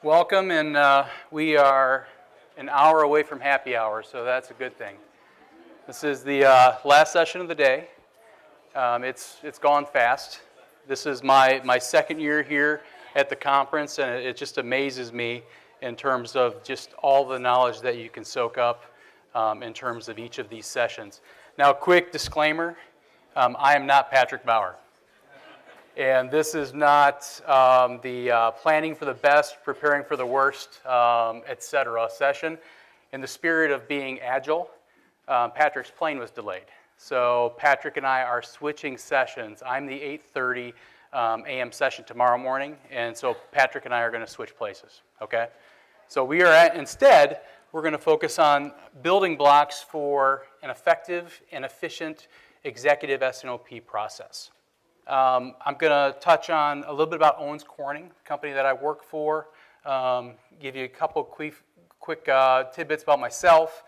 Welcome, and we are an hour away from happy hour, so that's a good thing. This is the last session of the day. It's gone fast. This is my second year here at the conference, and it just amazes me in terms of just all the knowledge that you can soak up in terms of each of these sessions. Now, quick disclaimer, I am not Patrick Bauer. And this is not the planning for the best, preparing for the worst, etc. session. In the spirit of being agile, Patrick's plane was delayed. So Patrick and I are switching sessions. I'm the 8:30 a.m. session tomorrow morning, and so Patrick and I are going to switch places, okay? So we are instead, we're going to focus on building blocks for an effective and efficient executive S&OP process. I'm going to touch on a little bit about Owens Corning, the company that I work for, give you a couple quick tidbits about myself,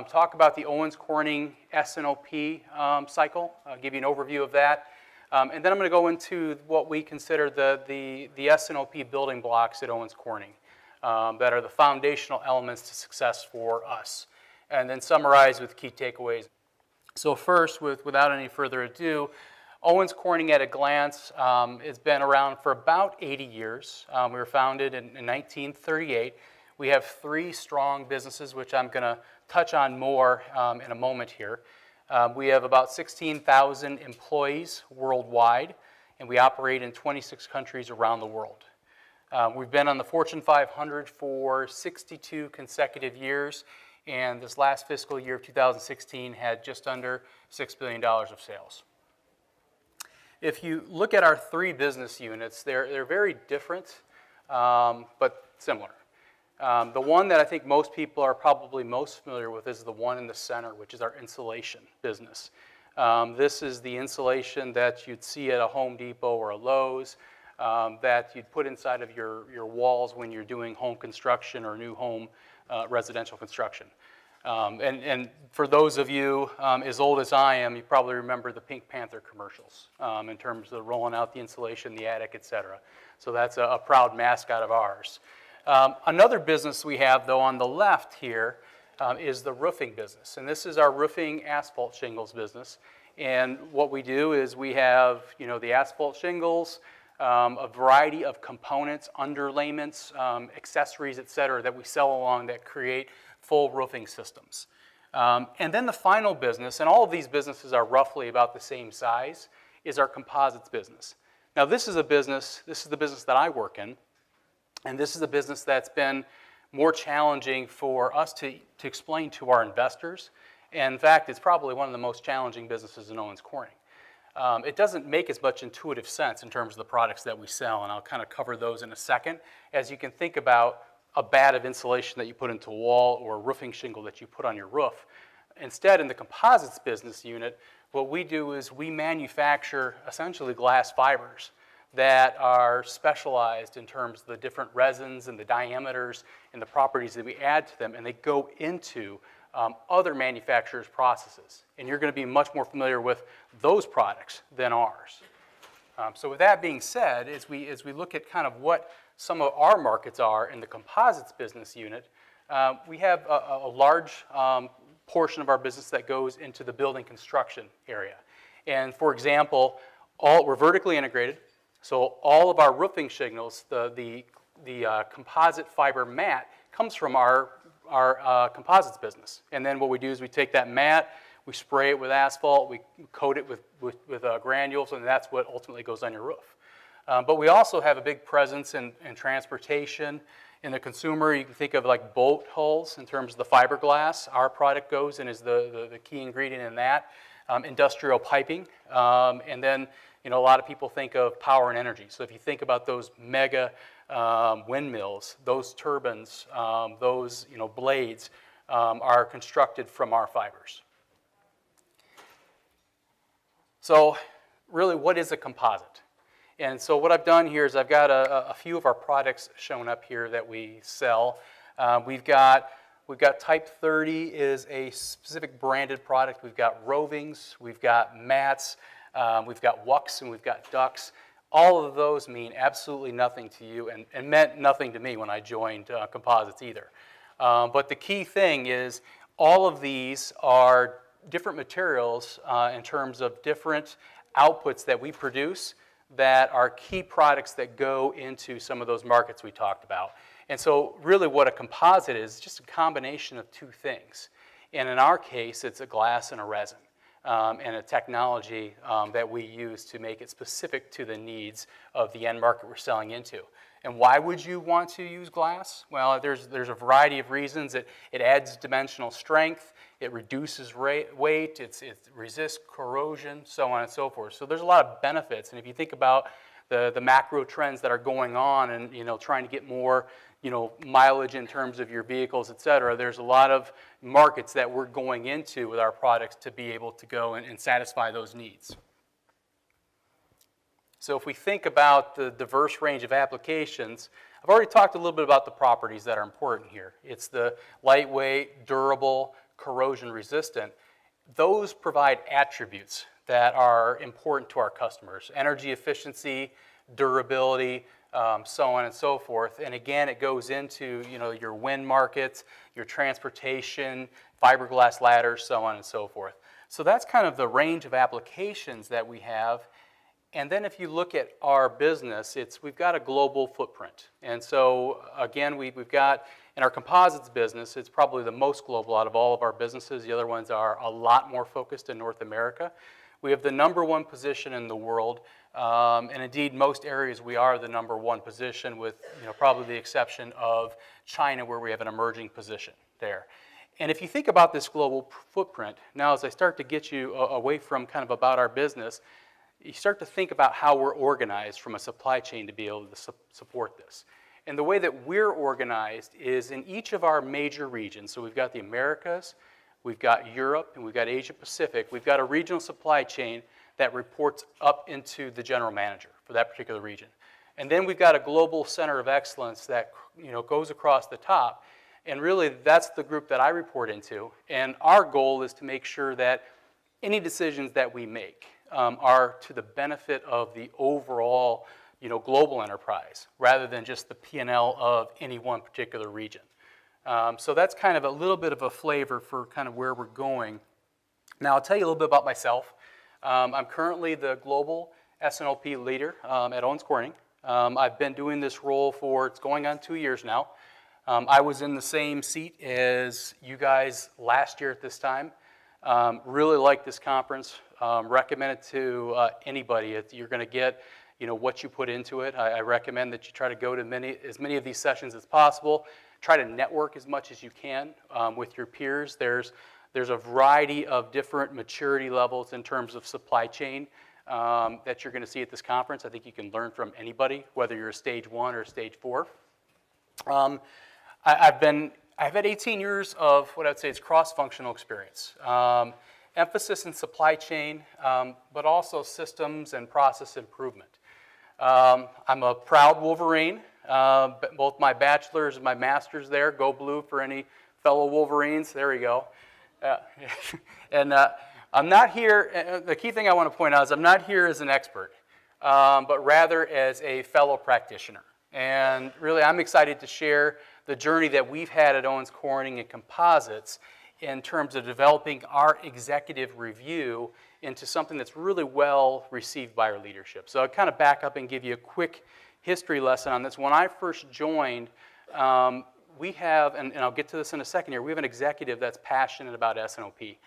talk about the Owens Corning S&OP cycle, give you an overview of that, and then I'm going to go into what we consider the S&OP building blocks at Owens Corning that are the foundational elements to success for us, and then summarize with key takeaways. So first, without any further ado, Owens Corning at a glance has been around for about 80 years. We were founded in 1938. We have three strong businesses, which I'm going to touch on more in a moment here. We have about 16,000 employees worldwide, and we operate in 26 countries around the world. We've been on the Fortune 500 for 62 consecutive years, and this last fiscal year of 2016 had just under $6 billion of sales. If you look at our three business units, they're very different, but similar. The one that I think most people are probably most familiar with is the one in the center, which is our insulation business. This is the insulation that you'd see at a Home Depot or a Lowe's that you'd put inside of your walls when you're doing home construction or new home residential construction. And for those of you as old as I am, you probably remember the Pink Panther commercials in terms of rolling out the insulation, the attic, etc. So that's a proud mascot of ours. Another business we have, though, on the left here is the roofing business. And this is our roofing asphalt shingles business. And what we do is we have, the asphalt shingles, a variety of components, underlayments, accessories, etc., that we sell along that create full roofing systems. And then the final business, and all of these businesses are roughly about the same size, is our composites business. Now this is the business that I work in, and this is a business that's been more challenging for us to explain to our investors. And in fact, it's probably one of the most challenging businesses in Owens Corning. It doesn't make as much intuitive sense in terms of the products that we sell, and I'll kind of cover those in a second, as you can think about a bat of insulation that you put into a wall or a roofing shingle that you put on your roof. Instead, in the composites business unit, what we do is we manufacture essentially glass fibers that are specialized in terms of the different resins and the diameters and the properties that we add to them, and they go into other manufacturers' processes. And you're going to be much more familiar with those products than ours. So with that being said, as we look at kind of what some of our markets are in the composites business unit, we have a large portion of our business that goes into the building construction area. And for example, we're vertically integrated, so all of our roofing shingles, the composite fiber mat comes from our composites business. And then what we do is we take that mat, we spray it with asphalt, we coat it with granules, and that's what ultimately goes on your roof. But we also have a big presence in transportation. In the consumer, you can think of like boat hulls in terms of the fiberglass. Our product goes and is the key ingredient in that. Industrial piping. And then, a lot of people think of power and energy. So if you think about those mega windmills, those turbines, those blades are constructed from our fibers. So really, what is a composite? And so what I've done here is I've got a few of our products shown up here that we sell. We've got Type 30 is a specific branded product. We've got rovings, we've got mats, we've got wucks, and we've got ducts. all of those mean absolutely nothing to you and meant nothing to me when I joined Composites either. But the key thing is all of these are different materials in terms of different outputs that we produce that are key products that go into some of those markets we talked about. And so really what a composite is just a combination of two things. And in our case, it's a glass and a resin. And a technology that we use to make it specific to the needs of the end market we're selling into. And why would you want to use glass? Well, there's a variety of reasons. It adds dimensional strength, it reduces weight, it resists corrosion, so on and so forth. So there's a lot of benefits. And if you think about the macro trends that are going on and trying to get more mileage in terms of your vehicles, et cetera, there's a lot of markets that we're going into with our products to be able to go and satisfy those needs. So if we think about the diverse range of applications, I've already talked a little bit about the properties that are important here. It's the lightweight, durable, corrosion resistant. Those provide attributes that are important to our customers. Energy efficiency, durability, so on and so forth. And again, it goes into your wind markets, your transportation, fiberglass ladders, so on and so forth. So that's kind of the range of applications that we have. And then if you look at our business, we've got a global footprint. And so again, we've got, in our composites business, it's probably the most global out of all of our businesses. The other ones are a lot more focused in North America. We have the #1 position in the world. And indeed, most areas we are the #1 position with probably the exception of China where we have an emerging position there. And if you think about this global footprint, now as I start to get you away from kind of about our business, you start to think about how we're organized from a supply chain to be able to support this. And the way that we're organized is in each of our major regions. So we've got the Americas, we've got Europe, and we've got Asia Pacific. We've got a regional supply chain that reports up into the general manager for that particular region. And then we've got a global center of excellence that goes across the top. And really, that's the group that I report into. And our goal is to make sure that any decisions that we make are to the benefit of the overall global enterprise rather than just the P&L of any one particular region. So that's kind of a little bit of a flavor for kind of where we're going. Now, I'll tell you a little bit about myself. I'm currently the global S&OP leader at Owens Corning. I've been doing this role for, it's going on 2 years now. I was in the same seat as you guys last year at this time. Really like this conference. Recommend it to anybody. You're going to get what you put into it. I recommend that you try to go to as many of these sessions as possible. Try to network as much as you can with your peers. There's a variety of different maturity levels in terms of supply chain that you're going to see at this conference. I think you can learn from anybody, whether you're a stage 1 or stage 4. I've had 18 years of what I'd say is cross-functional experience. Emphasis in supply chain, but also systems and process improvement. I'm a proud Wolverine. Both my bachelor's and my master's there. Go blue for any fellow Wolverines. There we go. And I'm not here, the key thing I want to point out is I'm not here as an expert, but rather as a fellow practitioner. And really, I'm excited to share the journey that we've had at Owens Corning and Composites in terms of developing our executive review into something that's really well received by our leadership. So I'll kind of back up and give you a quick history lesson on this. When I first joined, we have, and I'll get to this in a second here, we have an executive that's passionate about S&OP.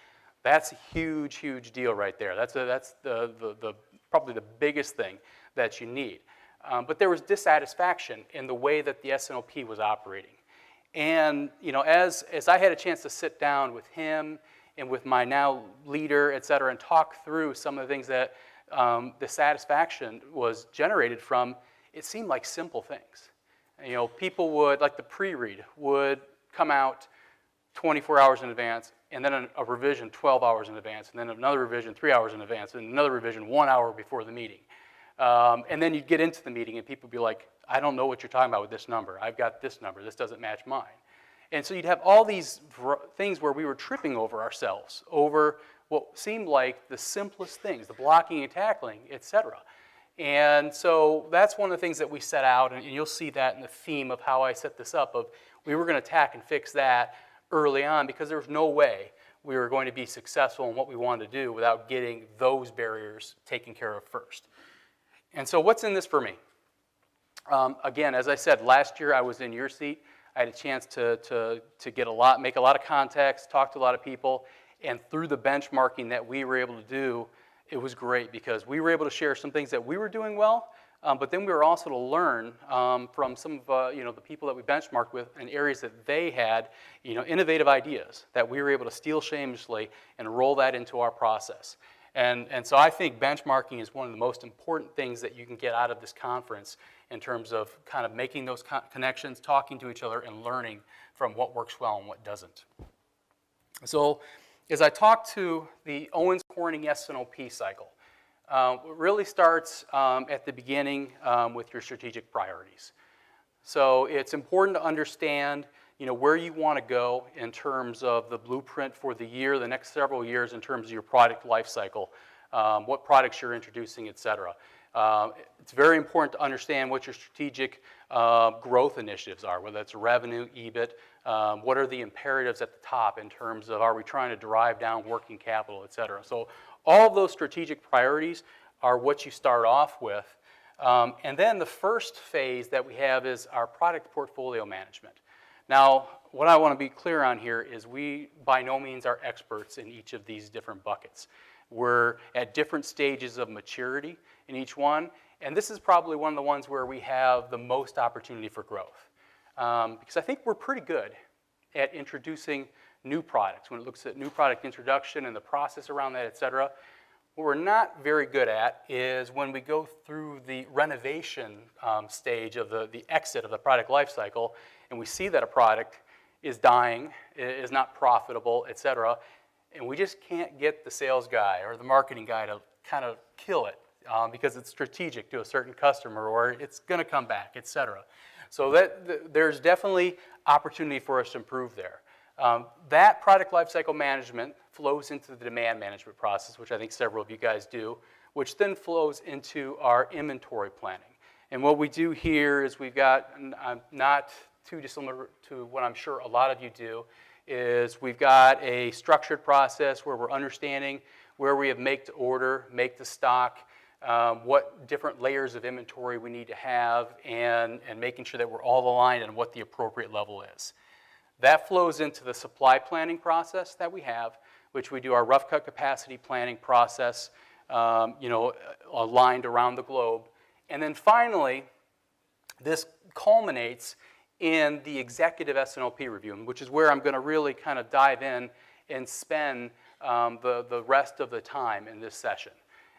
That's a huge, huge deal right there. That's probably the biggest thing that you need. But there was dissatisfaction in the way that the S&OP was operating. And as I had a chance to sit down with him and with my now leader, et cetera, and talk through some of the things that the satisfaction was generated from, it seemed like simple things. People would, like the pre-read, would come out 24 hours in advance, and then a revision 12 hours in advance, and then another revision 3 hours in advance, and another revision 1 hour before the meeting. And then you'd get into the meeting, and people would be like, I don't know what you're talking about with this number. I've got this number. This doesn't match mine. And so you'd have all these things where we were tripping over ourselves, over what seemed like the simplest things, the blocking and tackling, et cetera. And so that's one of the things that we set out, and you'll see that in the theme of how I set this up, of we were going to attack and fix that early on because there was no way we were going to be successful in what we wanted to do without getting those barriers taken care of first. And so what's in this for me? Again, as I said, last year I was in your seat. I had a chance to get make a lot of contacts, talk to a lot of people, and through the benchmarking that we were able to do, it was great because we were able to share some things that we were doing well, but then we were also to learn from some of the people that we benchmarked with in areas that they had innovative ideas that we were able to steal shamelessly and roll that into our process. And so I think benchmarking is one of the most important things that you can get out of this conference in terms of kind of making those connections, talking to each other, and learning from what works well and what doesn't. So as I talk to the Owens Corning S&OP cycle, it really starts at the beginning with your strategic priorities. So it's important to understand where you want to go in terms of the blueprint for the year, the next several years in terms of your product life cycle, what products you're introducing, et cetera. It's very important to understand what your strategic growth initiatives are, whether it's revenue, EBIT, what are the imperatives at the top in terms of are we trying to drive down working capital, et cetera. So all of those strategic priorities are what you start off with. And then the first phase that we have is our product portfolio management. Now, what I want to be clear on here is we by no means are experts in each of these different buckets. We're at different stages of maturity in each one, and this is probably one of the ones where we have the most opportunity for growth. Because I think we're pretty good at introducing new products when it looks at new product introduction and the process around that, et cetera. What we're not very good at is when we go through the renovation stage of the exit of the product life cycle, and we see that a product is dying, is not profitable, et cetera, and we just can't get the sales guy or the marketing guy to kind of kill it because it's strategic to a certain customer or it's going to come back, et cetera. So there's definitely opportunity for us to improve there. That product lifecycle management flows into the demand management process, which I think several of you guys do, which then flows into our inventory planning. And what we do here is we've got, not too dissimilar to what I'm sure a lot of you do, is we've got a structured process where we're understanding where we have make to order, make to stock, what different layers of inventory we need to have, and making sure that we're all aligned on what the appropriate level is. That flows into the supply planning process that we have, which we do our rough cut capacity planning process, aligned around the globe. And then finally, this culminates in the executive S&OP review, which is where I'm going to really kind of dive in and spend the rest of the time in this session.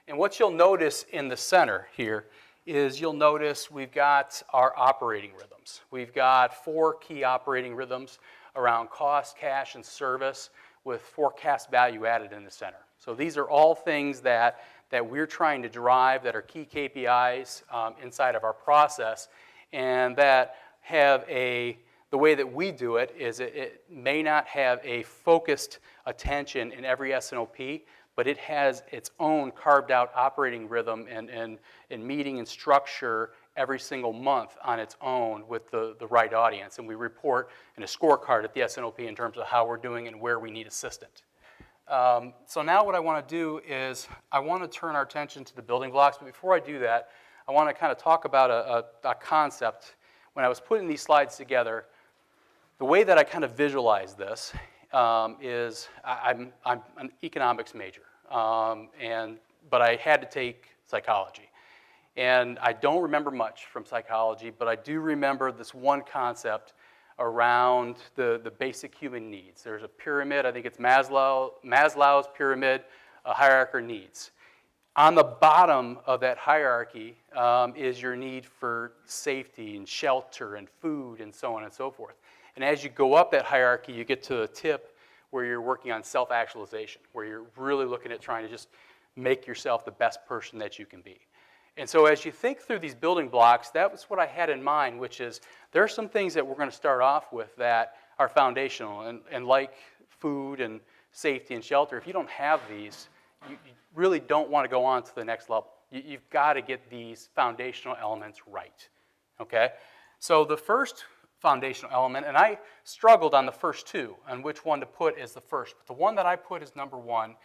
And what you'll notice in the center here is you'll notice we've got our operating rhythms. We've got 4 key operating rhythms around cost, cash, and service with forecast value added in the center. So these are all things that we're trying to drive that are key KPIs inside of our process and that have the way that we do it is it may not have a focused attention in every S&OP, but it has its own carved out operating rhythm and meeting and structure every single month on its own with the right audience. And we report in a scorecard at the S&OP in terms of how we're doing and where we need assistance. So now what I want to do is I want to turn our attention to the building blocks. But before I do that, I want to kind of talk about a concept. When I was putting these slides together, the way that I kind of visualize this is I'm an economics major, but I had to take psychology. And I don't remember much from psychology, but I do remember this one concept around the basic human needs. There's a pyramid, I think it's Maslow's pyramid, a hierarchy of needs. On the bottom of that hierarchy is your need for safety and shelter and food and so on and so forth. And as you go up that hierarchy, you get to a tip where you're working on self-actualization, where you're really looking at trying to just make yourself the best person that you can be. And so as you think through these building blocks, that was what I had in mind, which is there are some things that we're going to start off with that are foundational. And like food and safety and shelter, if you don't have these, you really don't want to go on to the next level. You've got to get these foundational elements right, okay? So the first foundational element, and I struggled on the first two, on which one to put as the first, but the one that I put as number one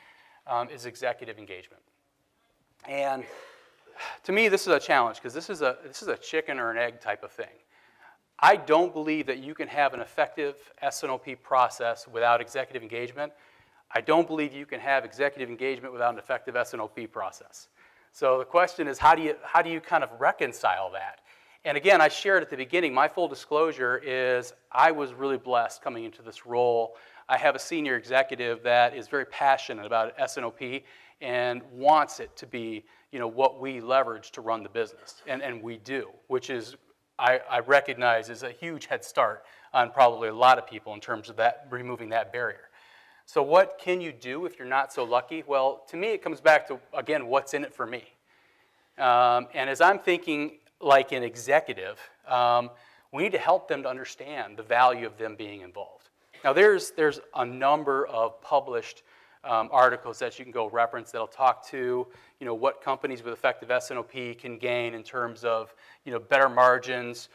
is executive engagement. And to me, this is a challenge, because this is a chicken or an egg type of thing. I don't believe that you can have an effective S&OP process without executive engagement. I don't believe you can have executive engagement without an effective S&OP process. So the question is, how do you kind of reconcile that? And again, I shared at the beginning, my full disclosure is I was really blessed coming into this role. I have a senior executive that is very passionate about S&OP and wants it to be, what we leverage to run the business. And we do, which is, I recognize, is a huge head start on probably a lot of people in terms of that, removing that barrier. So what can you do if you're not so lucky? Well, to me, it comes back to, again, what's in it for me. And as I'm thinking like an executive, we need to help them to understand the value of them being involved. Now, there's a number of published articles that you can go reference that'll talk to, what companies with effective S&OP can gain in terms of, better margins,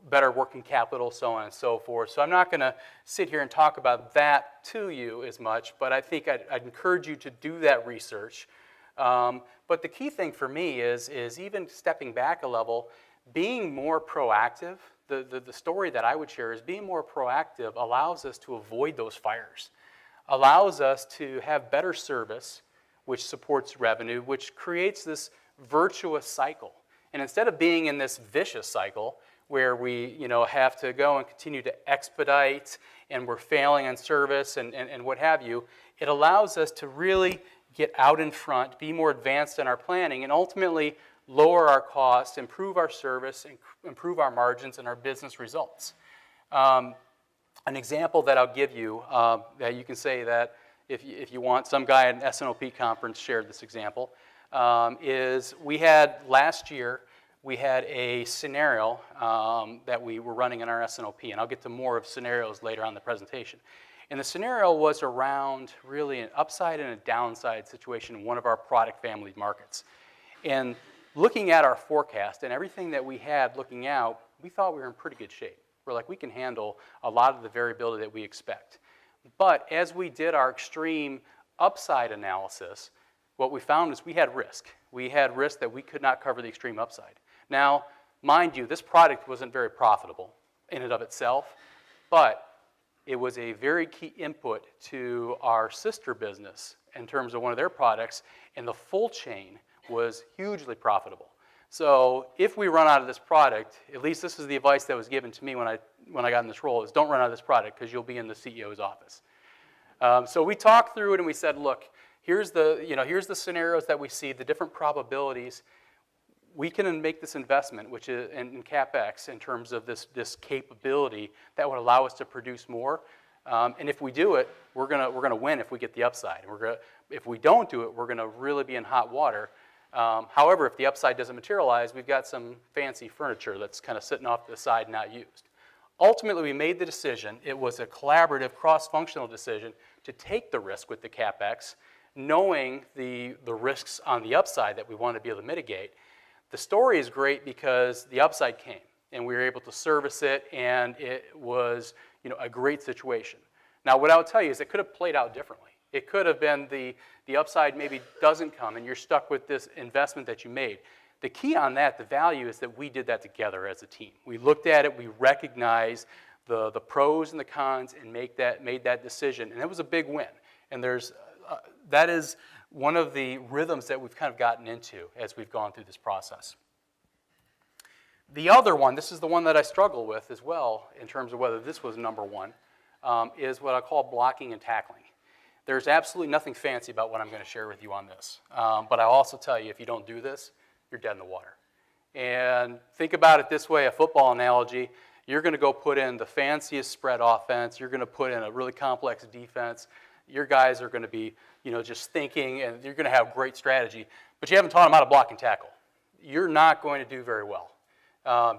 better working capital, so on and so forth. So I'm not going to sit here and talk about that to you as much, but I think I'd encourage you to do that research. But the key thing for me is even stepping back a level, being more proactive. The story that I would share is being more proactive allows us to avoid those fires, allows us to have better service, which supports revenue, which creates this virtuous cycle. And instead of being in this vicious cycle where we have to go and continue to expedite and we're failing on service and what have you, it allows us to really get out in front, be more advanced in our planning, and ultimately lower our costs, improve our service, and improve our margins and our business results. An example that I'll give you that you can say that if you want, some guy at an S&OP conference shared this example, is we had last year, we had a scenario that we were running in our S&OP, and I'll get to more of scenarios later on in the presentation. And the scenario was around really an upside and a downside situation in one of our product family markets. And looking at our forecast and everything that we had looking out, we thought we were in pretty good shape. We're like, we can handle a lot of the variability that we expect. But as we did our extreme upside analysis, what we found is we had risk. We had risk that we could not cover the extreme upside. Now, mind you, this product wasn't very profitable in and of itself, but it was a very key input to our sister business in terms of one of their products, and the full chain was hugely profitable. So if we run out of this product, at least this is the advice that was given to me when I got in this role, is don't run out of this product because you'll be in the CEO's office. So we talked through it and we said, look, here's the scenarios that we see, the different probabilities. We can make this investment, which is in CapEx, in terms of this capability that would allow us to produce more. And if we do it, we're gonna win if we get the upside. If we don't do it, we're gonna really be in hot water. However, if the upside doesn't materialize, we've got some fancy furniture that's kind of sitting off to the side, not used. Ultimately, we made the decision. It was a collaborative, cross-functional decision to take the risk with the CapEx, knowing the risks on the upside that we wanted to be able to mitigate. The story is great because the upside came, and we were able to service it, and it was a great situation. Now, what I'll tell you is it could have played out differently. It could have been the upside maybe doesn't come, and you're stuck with this investment that you made. The key on that, the value, is that we did that together as a team. We looked at it, we recognized the pros and the cons, and made that decision, and it was a big win. And that is one of the rhythms that we've kind of gotten into as we've gone through this process. The other one, this is the one that I struggle with as well in terms of whether this was number one, is what I call blocking and tackling. There's absolutely nothing fancy about what I'm going to share with you on this. But I'll also tell you, if you don't do this, you're dead in the water. And think about it this way, a football analogy, you're going to go put in the fanciest spread offense, you're going to put in a really complex defense, your guys are going to be just thinking, and you're going to have great strategy, but you haven't taught them how to block and tackle. You're not going to do very well.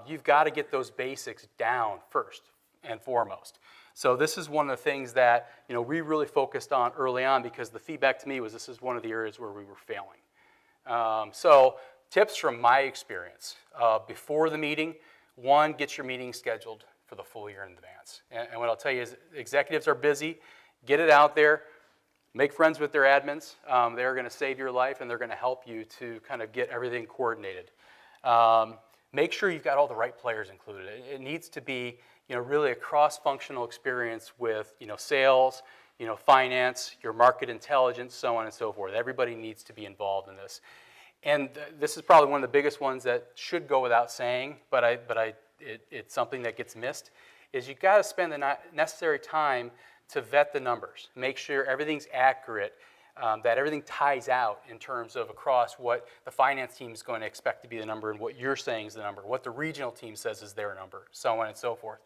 You've got to get those basics down first and foremost. So this is one of the things that we really focused on early on, because the feedback to me was this is one of the areas where we were failing. So tips from my experience. Before the meeting, one, get your meeting scheduled for the full year in advance. And what I'll tell you is executives are busy. Get it out there. Make friends with their admins. They're going to save your life, and they're going to help you to kind of get everything coordinated. Make sure you've got all the right players included. It needs to be, really a cross-functional experience with, sales, finance, your market intelligence, so on and so forth. Everybody needs to be involved in this. And this is probably one of the biggest ones that should go without saying, but it's something that gets missed, is you've got to spend the necessary time to vet the numbers, make sure everything's accurate, that everything ties out in terms of across what the finance team is going to expect to be the number and what you're saying is the number, what the regional team says is their number, so on and so forth.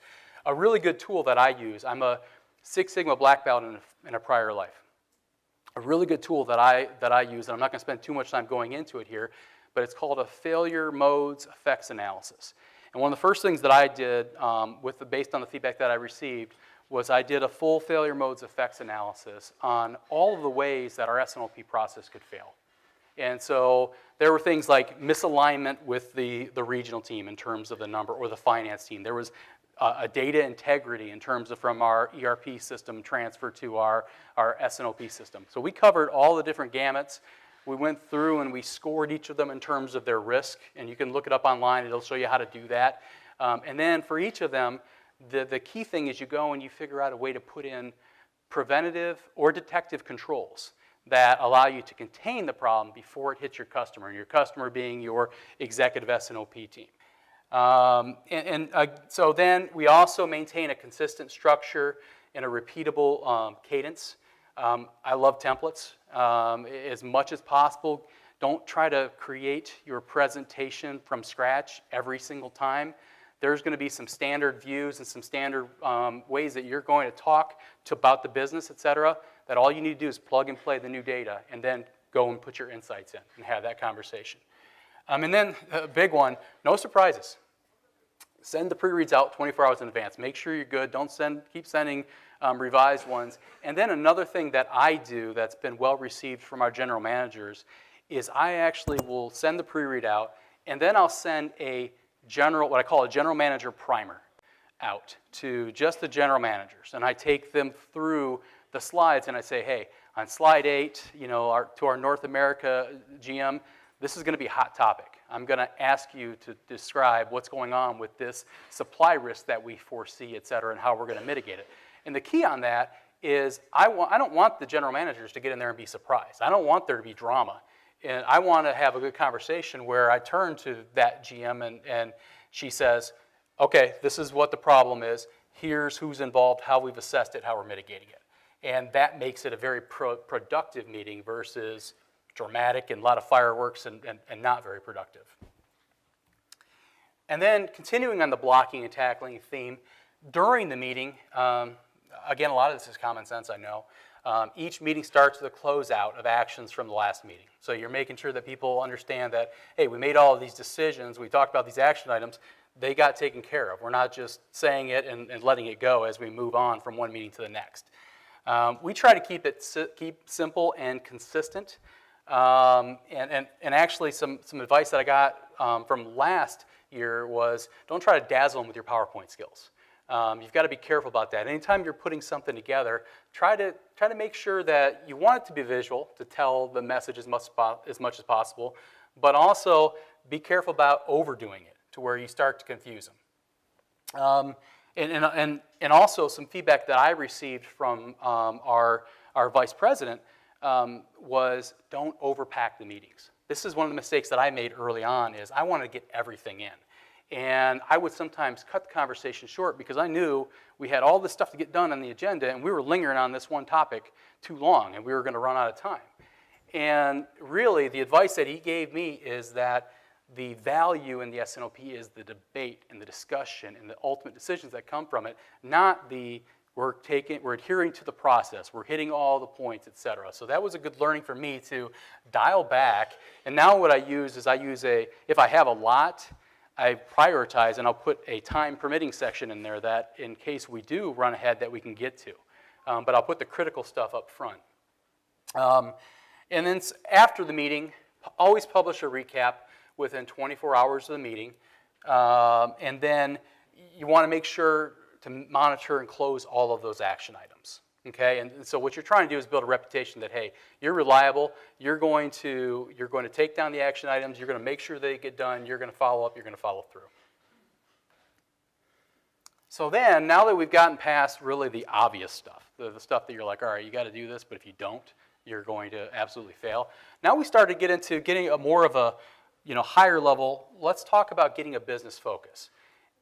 A really good tool that I use, I'm a Six Sigma black belt in a prior life. A really good tool that I use, and I'm not going to spend too much time going into it here, but it's called a failure modes effects analysis. And one of the first things that I did, based on the feedback that I received, was I did a full failure modes effects analysis on all of the ways that our S&OP process could fail. And so there were things like misalignment with the regional team in terms of the number, or the finance team. There was a data integrity in terms of from our ERP system transfer to our S&OP system. So we covered all the different gamuts. We went through and we scored each of them in terms of their risk, and you can look it up online. It'll show you how to do that. And then for each of them, the key thing is you go and you figure out a way to put in preventative or detective controls that allow you to contain the problem before it hits your customer, and your customer being your executive S&OP team. So then we also maintain a consistent structure and a repeatable cadence. I love templates as much as possible. Don't try to create your presentation from scratch every single time. There's going to be some standard views and some standard ways that you're going to talk about the business, et cetera, that all you need to do is plug and play the new data and then go and put your insights in and have that conversation. And then a big one, no surprises. Send the pre-reads out 24 hours in advance. Make sure you're good. Don't keep sending revised ones. And then another thing that I do that's been well received from our general managers is I actually will send the pre-read out, and then I'll send what I call a general manager primer out to just the general managers. And I take them through the slides and I say, hey, on slide 8, to our North America GM, this is going to be a hot topic. I'm going to ask you to describe what's going on with this supply risk that we foresee, et cetera, and how we're going to mitigate it. And the key on that is I don't want the general managers to get in there and be surprised. I don't want there to be drama. And I want to have a good conversation where I turn to that GM and she says, okay, this is what the problem is. Here's who's involved, how we've assessed it, how we're mitigating it. And that makes it a very productive meeting versus dramatic and a lot of fireworks and not very productive. And then continuing on the blocking and tackling theme, during the meeting, again, a lot of this is common sense, I know. Each meeting starts with a closeout of actions from the last meeting. So you're making sure that people understand that, hey, we made all of these decisions, we talked about these action items, they got taken care of. We're not just saying it and letting it go as we move on from one meeting to the next. We try to keep simple and consistent. And actually some advice that I got from last year was don't try to dazzle them with your PowerPoint skills. You've got to be careful about that. Anytime you're putting something together, try to make sure that you want it to be visual to tell the message as much as possible, but also be careful about overdoing it to where you start to confuse them. And also some feedback that I received from our vice president was don't overpack the meetings. This is one of the mistakes that I made early on is I wanted to get everything in. And I would sometimes cut the conversation short because I knew we had all this stuff to get done on the agenda and we were lingering on this one topic too long and we were going to run out of time. And really the advice that he gave me is that the value in the S&OP is the debate and the discussion and the ultimate decisions that come from it, not we're adhering to the process, we're hitting all the points, et cetera. So that was a good learning for me to dial back. And now what I use is if I have a lot, I prioritize and I'll put a time permitting section in there that in case we do run ahead that we can get to. But I'll put the critical stuff up front. And then after the meeting, always publish a recap within 24 hours of the meeting. And then you want to make sure to monitor and close all of those action items. Okay, and so what you're trying to do is build a reputation that, hey, you're reliable, you're going to take down the action items, you're going to make sure they get done, you're going to follow up, you're going to follow through. So then, now that we've gotten past really the obvious stuff, the stuff that you're like, all right, you got to do this, but if you don't, you're going to absolutely fail. Now we start to get into getting a more of a higher level. Let's talk about getting a business focus.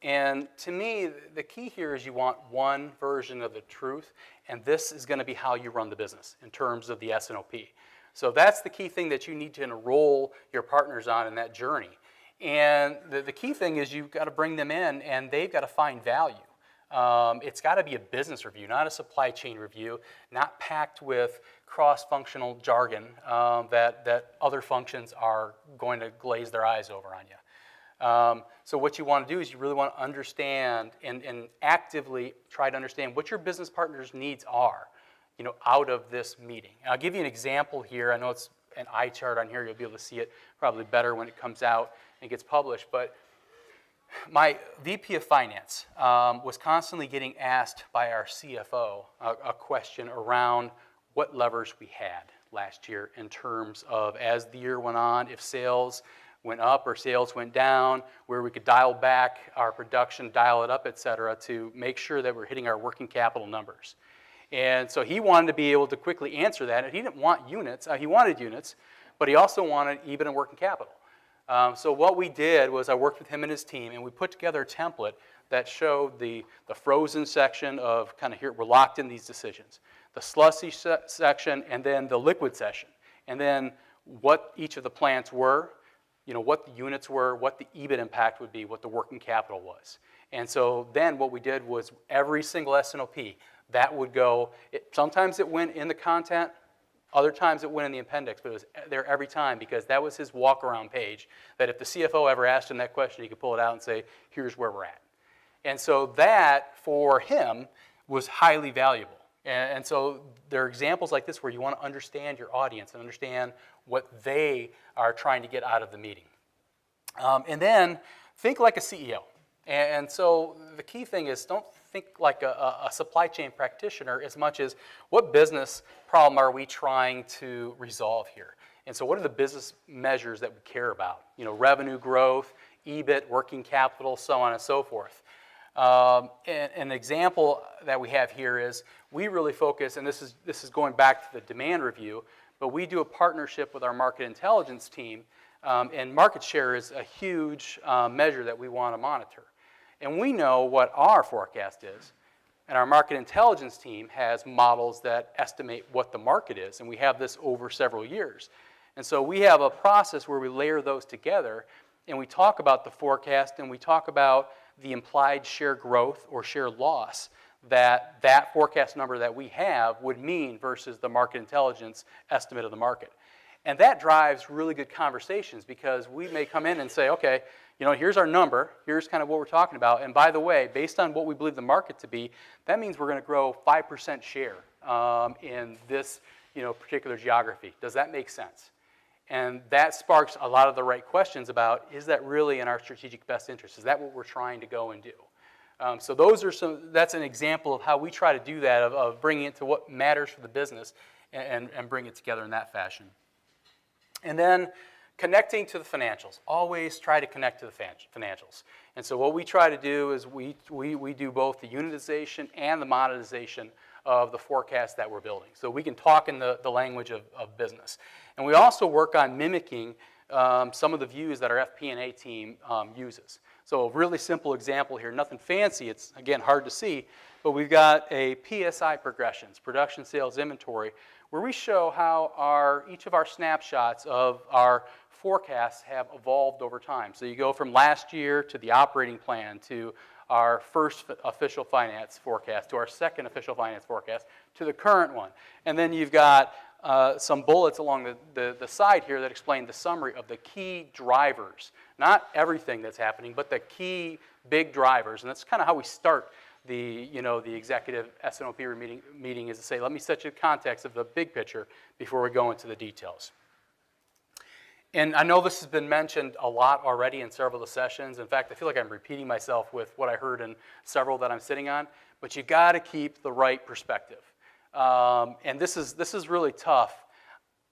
And to me, the key here is you want one version of the truth, and this is going to be how you run the business in terms of the SNOP. So that's the key thing that you need to enroll your partners on in that journey. And the key thing is you've got to bring them in, and they've got to find value. It's got to be a business review, not a supply chain review, not packed with cross-functional jargon that other functions are going to glaze their eyes over on you. So what you want to do is you really want to understand and actively try to understand what your business partner's needs are, out of this meeting. And I'll give you an example here. I know it's an eye chart on here. You'll be able to see it probably better when it comes out and gets published. But my VP of Finance was constantly getting asked by our CFO a question around what levers we had last year in terms of, as the year went on, if sales went up or sales went down, where we could dial back our production, dial it up, et cetera, to make sure that we're hitting our working capital numbers. And so he wanted to be able to quickly answer that. And he didn't want units. He wanted units, but he also wanted even in working capital. So what we did was I worked with him and his team, and we put together a template that showed the frozen section of kind of here, we're locked in these decisions, the slushy section, and then the liquid section, and then what each of the plants were, what the units were, what the EBIT impact would be, what the working capital was. And so then what we did was every single S&OP, that would go, sometimes it went in the content, other times it went in the appendix, but it was there every time because that was his walk-around page, that if the CFO ever asked him that question, he could pull it out and say, here's where we're at. And so that, for him, was highly valuable. And so there are examples like this where you want to understand your audience and understand what they are trying to get out of the meeting. And then think like a CEO. And so the key thing is don't think like a supply chain practitioner as much as what business problem are we trying to resolve here. And so what are the business measures that we care about? Revenue growth, EBIT, working capital, so on and so forth. And an example that we have here is we really focus, and this is going back to the demand review, but we do a partnership with our market intelligence team, and market share is a huge measure that we want to monitor. And we know what our forecast is, and our market intelligence team has models that estimate what the market is, and we have this over several years. And so we have a process where we layer those together, and we talk about the forecast, and we talk about the implied share growth or share loss that forecast number that we have would mean versus the market intelligence estimate of the market. And that drives really good conversations because we may come in and say, okay, here's our number, here's kind of what we're talking about, and by the way, based on what we believe the market to be, that means we're going to grow 5% share in this particular geography. Does that make sense? And that sparks a lot of the right questions about, is that really in our strategic best interest? Is that what we're trying to go and do? So that's an example of how we try to do that, of bringing it to what matters for the business and bring it together in that fashion. And then connecting to the financials. Always try to connect to the financials. And so what we try to do is we do both the unitization and the monetization of the forecast that we're building. So we can talk in the language of business. And we also work on mimicking some of the views that our FP&A team uses. So a really simple example here, nothing fancy, it's again hard to see, but we've got a PSI progressions, production, sales, inventory, where we show how each of our snapshots of our forecasts have evolved over time. So you go from last year to the operating plan to our first official finance forecast to our second official finance forecast to the current one. And then you've got some bullets along the side here that explain the summary of the key drivers. Not everything that's happening, but the key big drivers. And that's kind of how we start the executive S&OP meeting is to say, let me set you the context of the big picture before we go into the details. And I know this has been mentioned a lot already in several of the sessions. In fact, I feel like I'm repeating myself with what I heard in several that I'm sitting on. But you got to keep the right perspective. And this is really tough.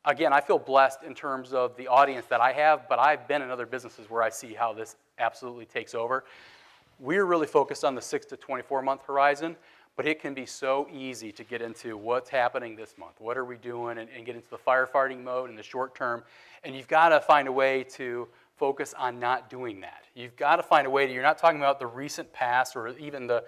Again, I feel blessed in terms of the audience that I have, but I've been in other businesses where I see how this absolutely takes over. We're really focused on the 6 to 24-month horizon, but it can be so easy to get into what's happening this month, what are we doing, and get into the firefighting mode in the short term. And you've got to find a way to focus on not doing that. You've got to find a way you're not talking about the recent past or even the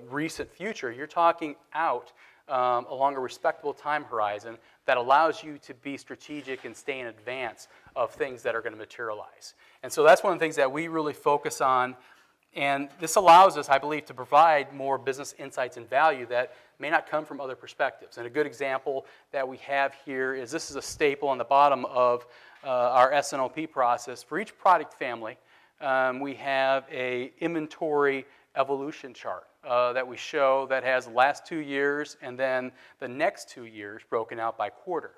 recent future. You're talking out along a respectable time horizon that allows you to be strategic and stay in advance of things that are going to materialize. And so that's one of the things that we really focus on. And this allows us, I believe, to provide more business insights and value that may not come from other perspectives. And a good example that we have here is this is a staple on the bottom of our S&OP process. For each product family, we have an inventory evolution chart that we show that has the last 2 years and then the next 2 years broken out by quarter.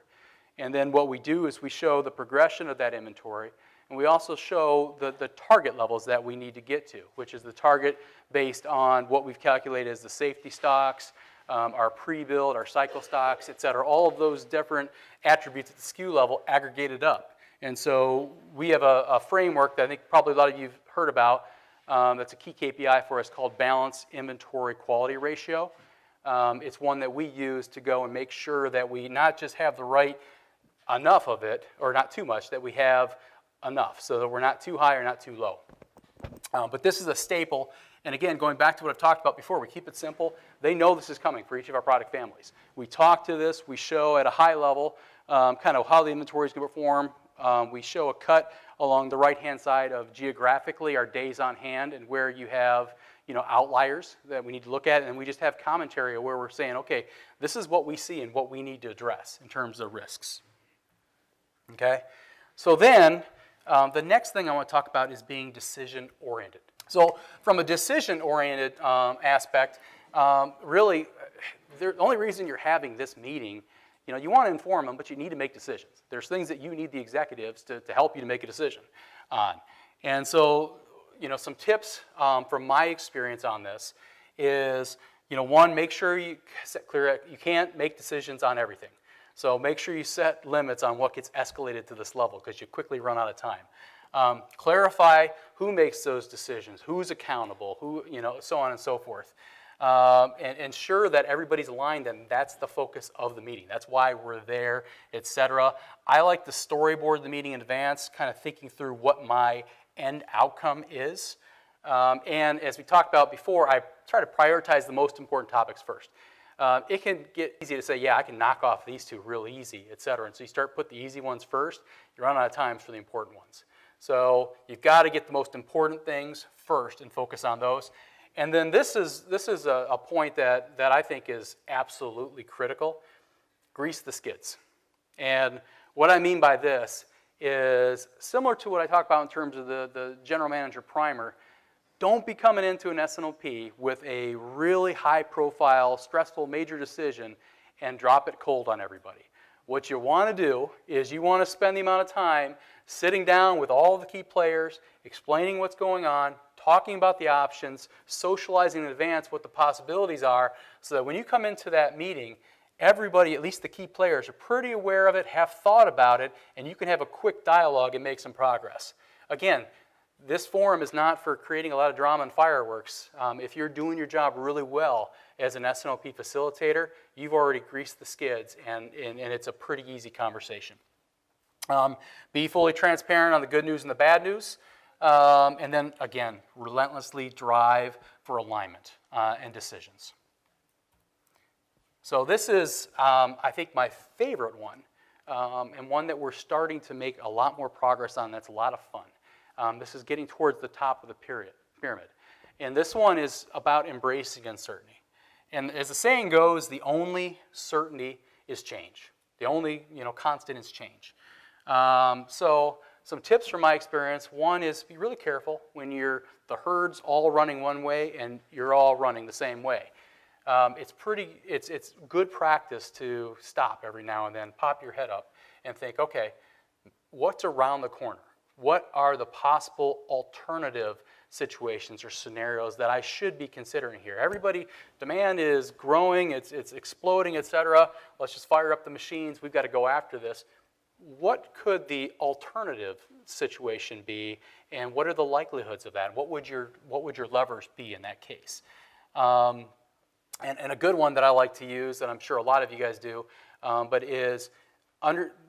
And then what we do is we show the progression of that inventory, and we also show the target levels that we need to get to, which is the target based on what we've calculated as the safety stocks, our pre-build, our cycle stocks, et cetera, all of those different attributes at the SKU level aggregated up. And so we have a framework that I think probably a lot of you have heard about that's a key KPI for us called Balanced Inventory Quality Ratio. It's one that we use to go and make sure that we not just have the right enough of it, or not too much, that we have enough, so that we're not too high or not too low. But this is a staple, and again, going back to what I've talked about before, we keep it simple. They know this is coming for each of our product families. We talk to this, we show at a high level kind of how the inventory is going to perform. We show a cut along the right-hand side of geographically our days on hand and where you have outliers that we need to look at, and we just have commentary where we're saying, okay, this is what we see and what we need to address in terms of risks. Okay, so then the next thing I want to talk about is being decision-oriented. So from a decision-oriented aspect, really, the only reason you're having this meeting, you want to inform them, but you need to make decisions. There's things that you need the executives to help you to make a decision on. And so, some tips from my experience on this is, one, make sure you set clear, you can't make decisions on everything. So make sure you set limits on what gets escalated to this level because you quickly run out of time. Clarify who makes those decisions, who's accountable, who, so on and so forth. And ensure that everybody's aligned and that's the focus of the meeting. That's why we're there, etc. I like to storyboard the meeting in advance, kind of thinking through what my end outcome is. And as we talked about before, I try to prioritize the most important topics first. It can get easy to say, yeah, I can knock off these two real easy, etc. And so you start put the easy ones first, you run out of time for the important ones. So you've got to get the most important things first and focus on those. And then this is a point that I think is absolutely critical. Grease the skids. And what I mean by this is similar to what I talked about in terms of the general manager primer. Don't be coming into an S&OP with a really high-profile, stressful, major decision and drop it cold on everybody. What you want to do is you want to spend the amount of time sitting down with all the key players, explaining what's going on, talking about the options, socializing in advance what the possibilities are, so that when you come into that meeting, everybody, at least the key players, are pretty aware of it, have thought about it, and you can have a quick dialogue and make some progress. Again, this forum is not for creating a lot of drama and fireworks. If you're doing your job really well as an S&OP facilitator, you've already greased the skids, and it's a pretty easy conversation. Be fully transparent on the good news and the bad news. And then, again, relentlessly drive for alignment and decisions. So this is, I think, my favorite one, and one that we're starting to make a lot more progress on. That's a lot of fun. This is getting towards the top of the pyramid. And this one is about embracing uncertainty. And as the saying goes, the only certainty is change. The only constant is change. So some tips from my experience. One is be really careful when the herd's all running one way and you're all running the same way. It's good practice to stop every now and then, pop your head up, and think, okay, what's around the corner? What are the possible alternative situations or scenarios that I should be considering here? Everybody, demand is growing, it's exploding, et cetera. Let's just fire up the machines. We've got to go after this. What could the alternative situation be, and what are the likelihoods of that? What would your levers be in that case? And a good one that I like to use, and I'm sure a lot of you guys do, but is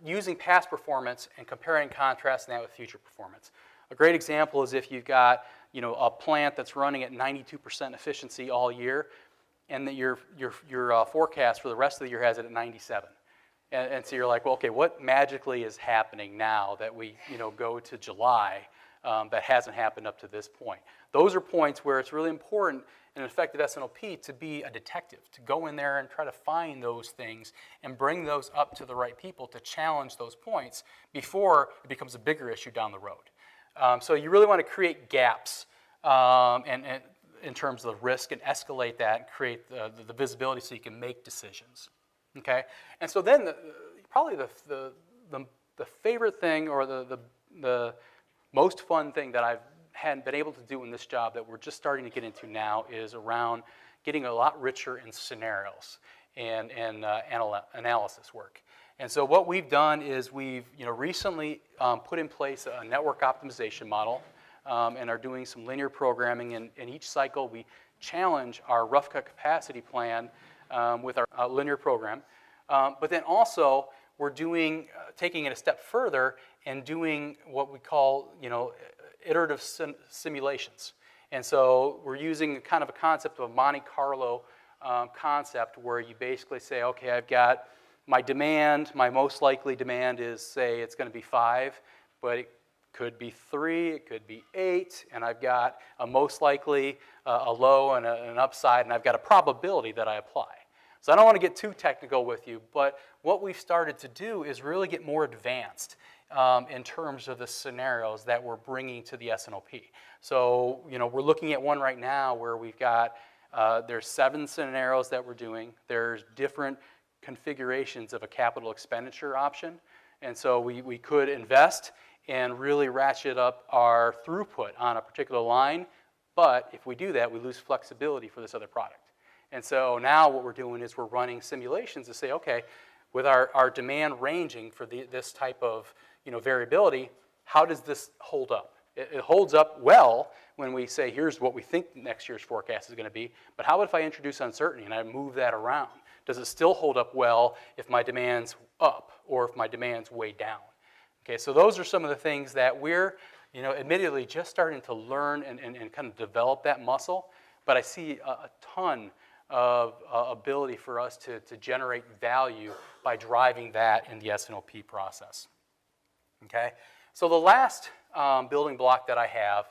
using past performance and comparing and contrasting that with future performance. A great example is if you've got a plant that's running at 92% efficiency all year, and that your forecast for the rest of the year has it at 97. And so you're like, well, okay, what magically is happening now that we go to July that hasn't happened up to this point? Those are points where it's really important in an effective S&OP to be a detective, to go in there and try to find those things and bring those up to the right people to challenge those points before it becomes a bigger issue down the road. So you really want to create gaps and in terms of the risk and escalate that and create the visibility so you can make decisions. Okay, and so then probably the favorite thing or the most fun thing that I've hadn't been able to do in this job that we're just starting to get into now is around getting a lot richer in scenarios and analysis work. And so what we've done is we've recently put in place a network optimization model and are doing some linear programming. And in each cycle, we challenge our rough cut capacity plan with our linear program. But then also, we're taking it a step further and doing what we call, iterative simulations. And so we're using kind of a concept of a Monte Carlo concept where you basically say, okay, I've got my demand, my most likely demand is, say, it's going to be 5, but it could be 3, it could be 8, and I've got a most likely, a low, and an upside, and I've got a probability that I apply. So I don't want to get too technical with you, but what we've started to do is really get more advanced in terms of the scenarios that we're bringing to the S&OP. So, we're looking at one right now where we've got, there's 7 scenarios that we're doing. There's different configurations of a capital expenditure option. And so we could invest and really ratchet up our throughput on a particular line, but if we do that, we lose flexibility for this other product. And so now what we're doing is we're running simulations to say, okay, with our demand ranging for this type of variability, how does this hold up? It holds up well when we say, here's what we think next year's forecast is going to be, but how about if I introduce uncertainty and I move that around? Does it still hold up well if my demand's up or if my demand's way down? Okay, so those are some of the things that we're admittedly just starting to learn and kind of develop that muscle, but I see a ton of ability for us to generate value by driving that in the S&OP process. Okay, so the last building block that I have,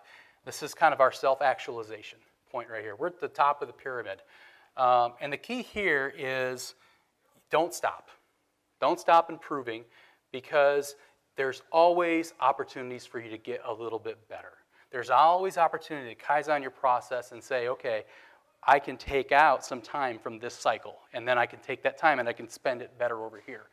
this is kind of our self-actualization point right here. We're at the top of the pyramid. And the key here is don't stop. Don't stop improving, because there's always opportunities for you to get a little bit better. There's always opportunity to Kaizen your process and say, okay, I can take out some time from this cycle, and then I can take that time and I can spend it better over here.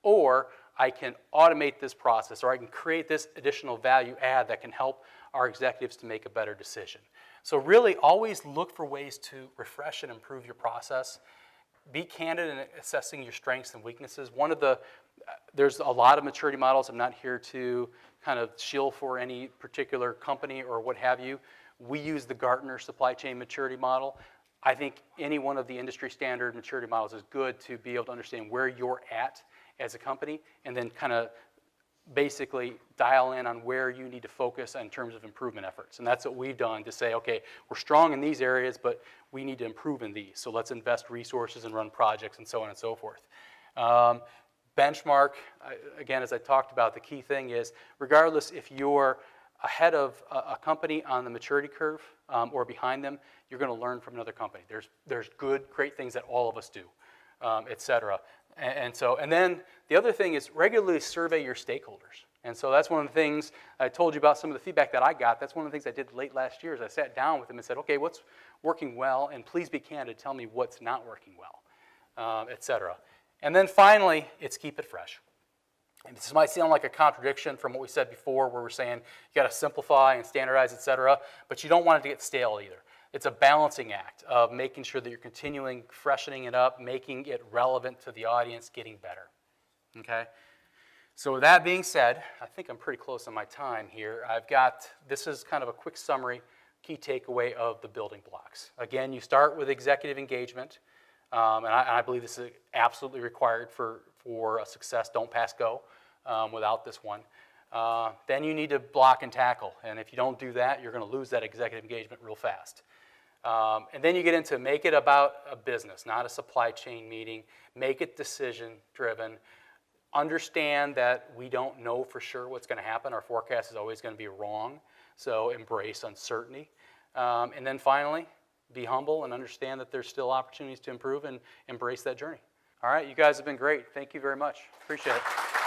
Or I can automate this process, or I can create this additional value add that can help our executives to make a better decision. So really always look for ways to refresh and improve your process. Be candid in assessing your strengths and weaknesses. There's a lot of maturity models. I'm not here to kind of shill for any particular company or what have you. We use the Gartner supply chain maturity model. I think any one of the industry standard maturity models is good to be able to understand where you're at as a company, and then kind of basically dial in on where you need to focus in terms of improvement efforts. And that's what we've done to say, okay, we're strong in these areas, but we need to improve in these. So let's invest resources and run projects and so on and so forth. Benchmark, again, as I talked about, the key thing is, regardless if you're ahead of a company on the maturity curve or behind them, you're going to learn from another company. There's great things that all of us do, et cetera. And then the other thing is regularly survey your stakeholders. And so that's one of the things I told you about, some of the feedback that I got. That's one of the things I did late last year is I sat down with them and said, okay, what's working well? And please be candid, tell me what's not working well, et cetera. And then finally, it's keep it fresh. And this might sound like a contradiction from what we said before, where we're saying you got to simplify and standardize, et cetera, but you don't want it to get stale either. It's a balancing act of making sure that you're continuing freshening it up, making it relevant to the audience, getting better. Okay? So with that being said, I think I'm pretty close on my time here. This is kind of a quick summary, key takeaway of the building blocks. Again, you start with executive engagement, and I believe this is absolutely required for a success. Don't pass go without this one. Then you need to block and tackle, and if you don't do that, you're going to lose that executive engagement real fast. And then you get into make it about a business, not a supply chain meeting. Make it decision-driven. Understand that we don't know for sure what's going to happen. Our forecast is always going to be wrong, so embrace uncertainty. And then finally, be humble and understand that there's still opportunities to improve and embrace that journey. All right, you guys have been great. Thank you very much. Appreciate it.